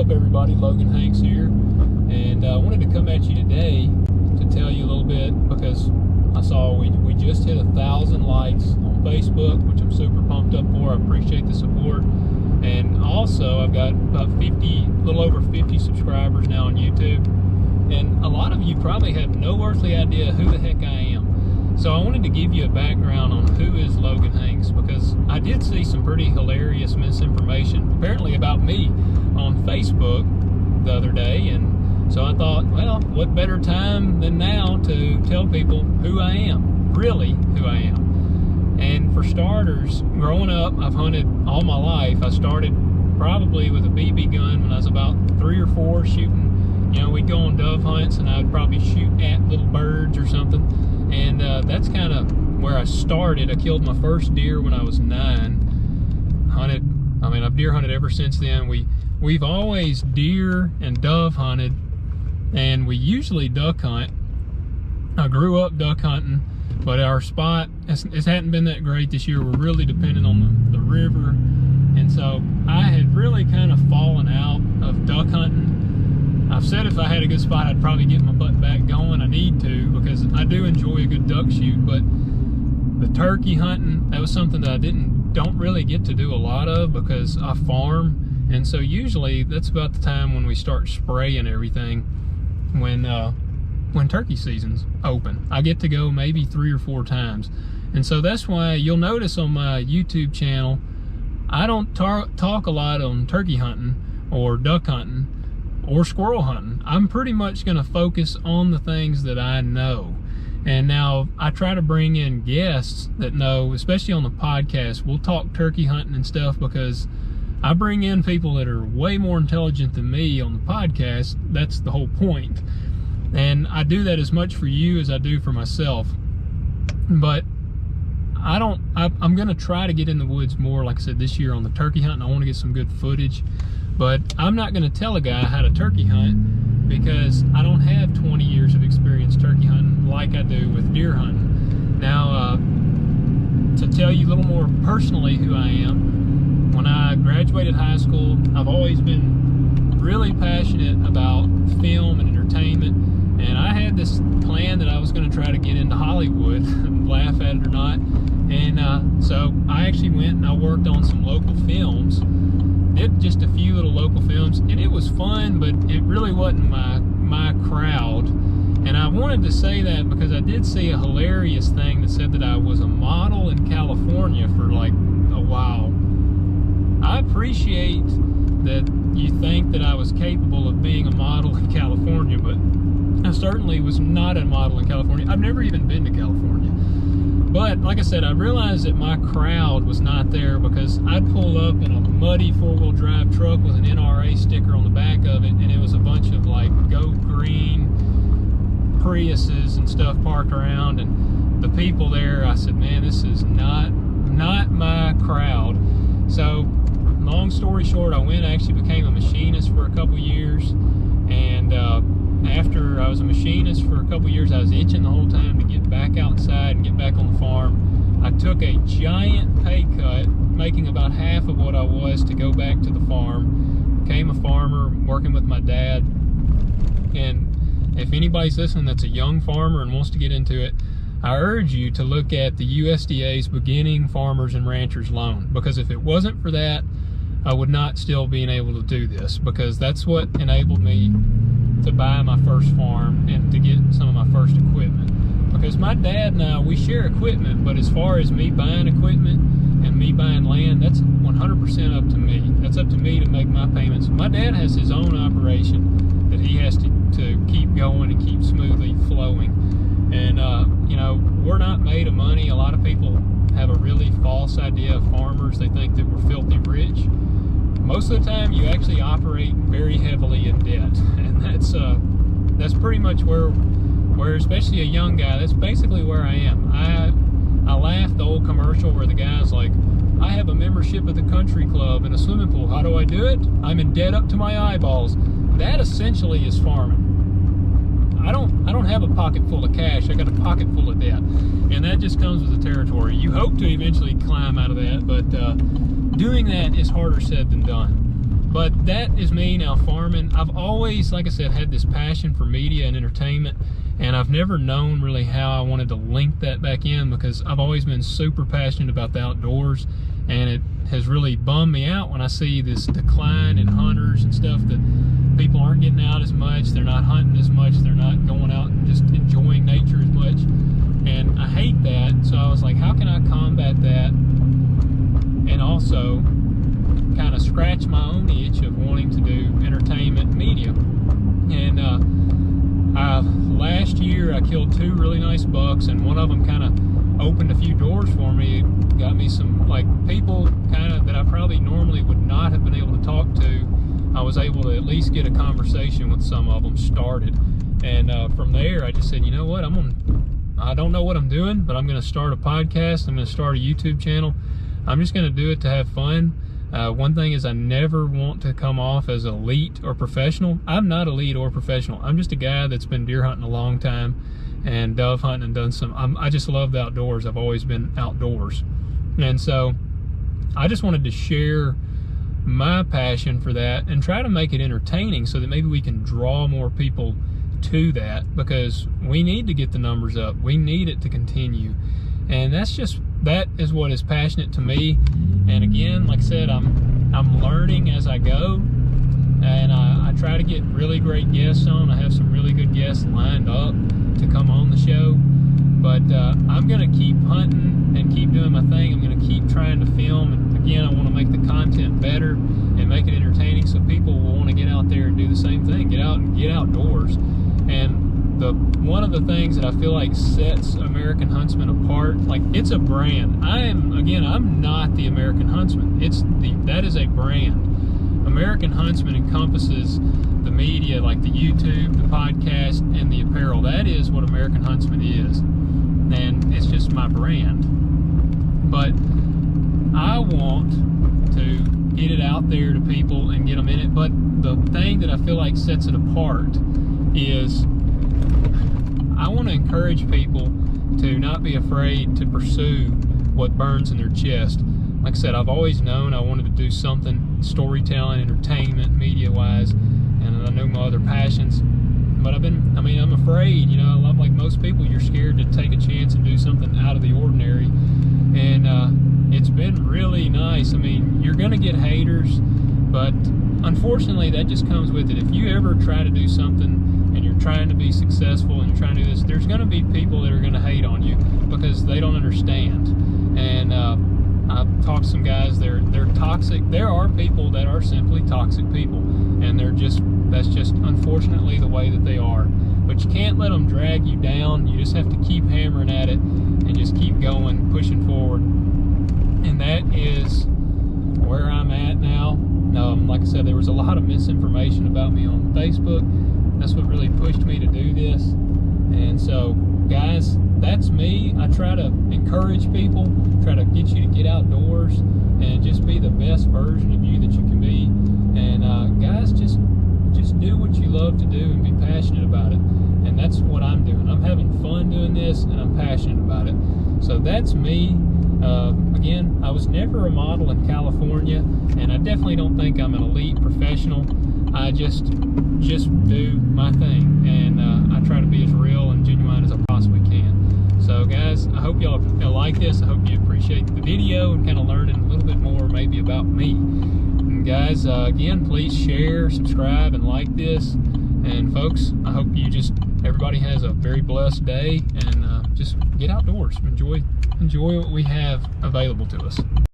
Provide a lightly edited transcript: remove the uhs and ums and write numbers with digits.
up, everybody? Logan Hanks here, and I wanted to come at you today to tell you a little bit because I saw we just hit 1,000 likes on Facebook, which I'm super pumped up for. I appreciate the support, and also I've got about a little over 50 subscribers now on YouTube, and a lot of you probably have no earthly idea who the heck I am. So I wanted to give you a background on who is Logan Hanks, because I did see some pretty hilarious misinformation apparently about me on Facebook the other day, and so I thought, well, what better time than now to tell people who I am, really who I am. And for starters, growing up, I've hunted all my life. I started probably with a BB gun when I was about 3 or 4 shooting. You know, we'd go on dove hunts and I'd probably shoot at little birds or something. And that's kind of where I started. I killed my first deer when I was 9. I've deer hunted ever since then. We've always deer and dove hunted, and we usually duck hunt. I grew up duck hunting, but our spot, it hadn't been that great this year. We're really dependent on the river. And so I had really kind of fallen out of duck hunting. I've said if I had a good spot, I'd probably get my butt back going. I need to, because I do enjoy a good duck shoot, but the turkey hunting, that was something that I don't really get to do a lot of because I farm. And so usually that's about the time when we start spraying everything, when turkey season's open. I get to go maybe 3 or 4 times. And so that's why you'll notice on my YouTube channel, I don't talk a lot on turkey hunting or duck hunting or squirrel hunting. I'm pretty much going to focus on the things that I know. And now I try to bring in guests that know, especially on the podcast. We'll talk turkey hunting and stuff because I bring in people that are way more intelligent than me on the podcast. That's the whole point. And I do that as much for you as I do for myself. But I'm going to try to get in the woods more, like I said, this year on the turkey hunting. I want to get some good footage. But I'm not going to tell a guy how to turkey hunt because I don't have 20 years of experience turkey hunting like I do with deer hunting. Now, to tell you a little more personally who I am, when I graduated high school, I've always been really passionate about film and entertainment. And I had this plan that I was going to try to get into Hollywood, laugh at it or not. And so I actually went and I worked on some local films. Did just a few little local films, and it was fun, but it really wasn't my crowd. And I wanted to say that because I did see a hilarious thing that said that I was a model in California for like a while. I appreciate that you think that I was capable of being a model in California, but I certainly was not a model in California. I've never even been to California. But like I said, I realized that my crowd was not there because I'd pull up in a muddy 4-wheel drive truck with an NRA sticker on the back of it, and it was a bunch of like Go Green Priuses and stuff parked around, and the people there, I said, man, this is not my crowd. So long story short, I actually became a machinist for a couple years, and after I was a machinist for a couple years, I was itching the whole time to get back outside and get back on the farm. I took a giant pay cut, making about half of what I was, to go back to the farm. Became a farmer, working with my dad. And if anybody's listening that's a young farmer and wants to get into it, I urge you to look at the USDA's Beginning Farmers and Ranchers Loan, because if it wasn't for that, I would not still be able to do this, because that's what enabled me to buy my first farm and to get some of my first equipment. Because my dad and I, we share equipment, but as far as me buying equipment and me buying land, that's 100% up to me. That's up to me to make my payments. My dad has his own operation that he has to keep going and keep smoothly flowing. And, you know, we're not made of money. A lot of people have a really false idea of farmers. They think that we're filthy rich. Most of the time, you actually operate very heavily in debt, and that's pretty much where especially a young guy, that's basically where I am. I laugh the old commercial where the guy's like, I have a membership at the country club and a swimming pool. How do I do it? I'm in debt up to my eyeballs. That essentially is farming. I don't have a pocket full of cash. I got a pocket full of debt, and that just comes with the territory. You hope to eventually climb out of that, but doing that is harder said than done. But that is me now farming. I've always, like I said, had this passion for media and entertainment, and I've never known really how I wanted to link that back in, because I've always been super passionate about the outdoors, and it has really bummed me out when I see this decline in hunters and stuff, that people aren't getting out as much, they're not hunting as much, they're not going out and just enjoying nature as much, and I hate that. So I was like, how can I combat that and also kind of scratch my own itch of wanting to do entertainment media? And last year I killed 2 really nice bucks, and one of them kind of opened a few doors for me. It got me some like people kind of that I probably normally would not have been able to talk to. I was able to at least get a conversation with some of them started, and from there I just said, you know what, I don't know what I'm doing, but I'm going to start a podcast. I'm going to start a YouTube channel. I'm just going to do it to have fun. One thing is, I never want to come off as elite or professional. I'm not elite or professional. I'm just a guy that's been deer hunting a long time and dove hunting and done some. I just love the outdoors. I've always been outdoors. And so I just wanted to share my passion for that and try to make it entertaining so that maybe we can draw more people to that, because we need to get the numbers up. We need it to continue. And that is what is passionate to me. And again, like I said, I'm learning as I go, and I try to get really great guests on. I have some really good guests lined up to come on the show, but I'm gonna keep hunting and keep doing my thing. I'm gonna keep trying to film, and again, I want to make the content better and make it entertaining so people will want to get out there and do the same thing, get out and get outdoors. And one of the things that I feel like sets American Huntsman apart, like, it's a brand. I'm not the American Huntsman. That is a brand. American Huntsman encompasses the media, like the YouTube, the podcast, and the apparel. That is what American Huntsman is, and it's just my brand. But I want to get it out there to people and get them in it. But the thing that I feel like sets it apart is I want to encourage people to not be afraid to pursue what burns in their chest. Like I said, I've always known I wanted to do something storytelling, entertainment, media-wise, and I know my other passions. But I'm afraid, like most people, you're scared to take a chance and do something out of the ordinary. And it's been really nice. You're going to get haters, but unfortunately, that just comes with it. If you ever try to do something and you're trying to be successful and you're trying to do this, there's going to be people that are going to hate on you because they don't understand. And I've talked to some guys, they're toxic. There are people that are simply toxic people, and that's just unfortunately the way that they are. But you can't let them drag you down. You just have to keep hammering at it and just keep going, pushing forward. And that is where I'm at now. Like I said, there was a lot of misinformation about me on Facebook. That's what really pushed me to do this. And so, guys, that's me. I try to encourage people, try to get you to get outdoors and just be the best version of you that you can be. And guys, just do what you love to do and be passionate about it. And that's what I'm doing. I'm having fun doing this, and I'm passionate about it. So that's me. Again, I was never a model in California, and I definitely don't think I'm an elite professional. I just do my thing, and I try to be as real and genuine as I possibly can. So guys, I hope y'all like this. I hope you appreciate the video and kind of learning a little bit more maybe about me. And guys, again, please share, subscribe, and like this. And folks, I hope everybody has a very blessed day, and just get outdoors, enjoy what we have available to us.